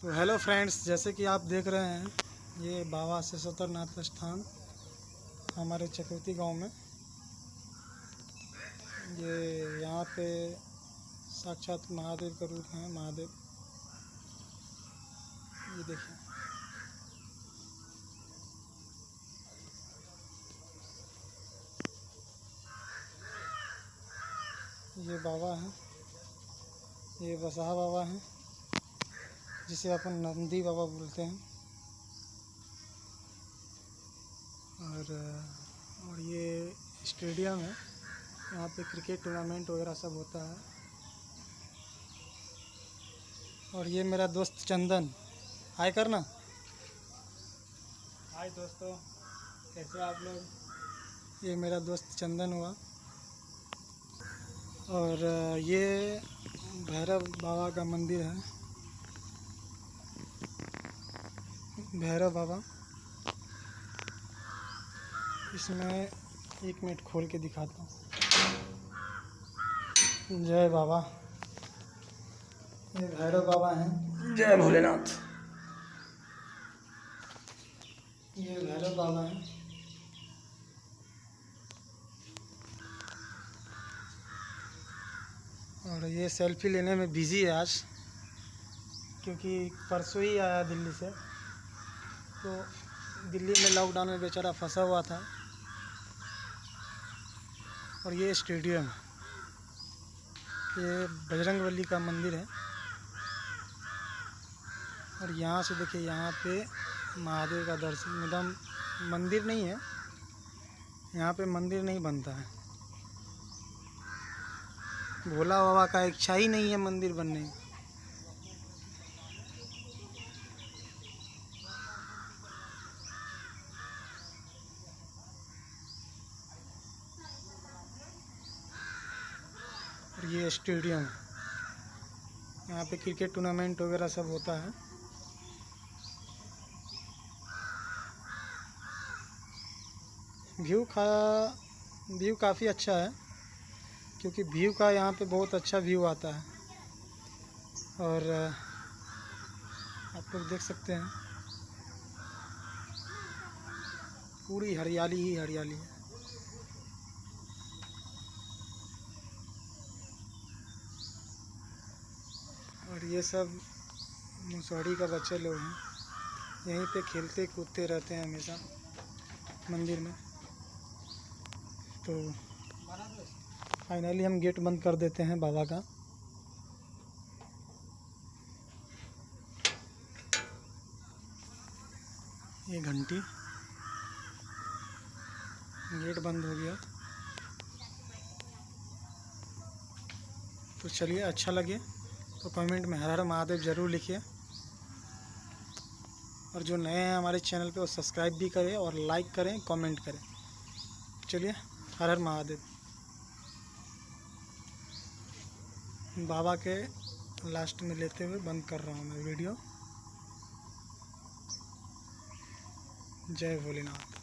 तो hello friends, जैसे कि आप देख रहे हैं ये बाबा सिसोतरनाथ स्थान हमारे चकौती गांव में। ये यहाँ पे साक्षात महादेव का रूप है। महादेव ये देखिए, ये बाबा हैं, ये बसहा बाबा हैं जिसे अपन नंदी बाबा बोलते हैं। और ये स्टेडियम है, यहाँ पे क्रिकेट टूर्नामेंट वगैरह सब होता है। और ये मेरा दोस्त चंदन, हाय करना। हाय दोस्तों, कैसे आप लोग। ये मेरा दोस्त चंदन हुआ। और ये भैरव बाबा का मंदिर है, भैरव बाबा। इसमें एक मिनट खोल के दिखाता हूँ। जय बाबा, ये भैरव बाबा हैं। जय भोलेनाथ। ये भैरव बाबा हैं। और ये सेल्फी लेने में बिज़ी है आज, क्योंकि परसों ही आया दिल्ली से। तो दिल्ली में लॉकडाउन में बेचारा फंसा हुआ था। और ये स्टेडियम है, ये बजरंगबली का मंदिर है। और यहाँ से देखिए, यहाँ पे महादेव का दर्शन। एकदम मंदिर नहीं है, यहाँ पे मंदिर नहीं बनता है। भोला बाबा का इच्छा ही नहीं है मंदिर बनने की। और ये स्टेडियम है, यहाँ पे क्रिकेट टूर्नामेंट वगैरह सब होता है। व्यू काफ़ी अच्छा है, क्योंकि व्यू का यहाँ पे बहुत अच्छा व्यू आता है। और आप लोग देख सकते हैं, पूरी हरियाली ही हरियाली है। और ये सब मुसहरी का बच्चे लोग हैं, यहीं पे खेलते कूदते रहते हैं हमेशा मंदिर में। तो फाइनली हम गेट बंद कर देते हैं बाबा का। ये घंटी, गेट बंद हो गया। तो चलिए, अच्छा लगे तो कमेंट में हर हर महादेव ज़रूर लिखिए। और जो नए हैं हमारे चैनल पे वो सब्सक्राइब भी करें और लाइक करें, कमेंट करें। चलिए, हर हर महादेव। बाबा के लास्ट में लेते हुए बंद कर रहा हूँ मैं वीडियो। जय भोलेनाथ।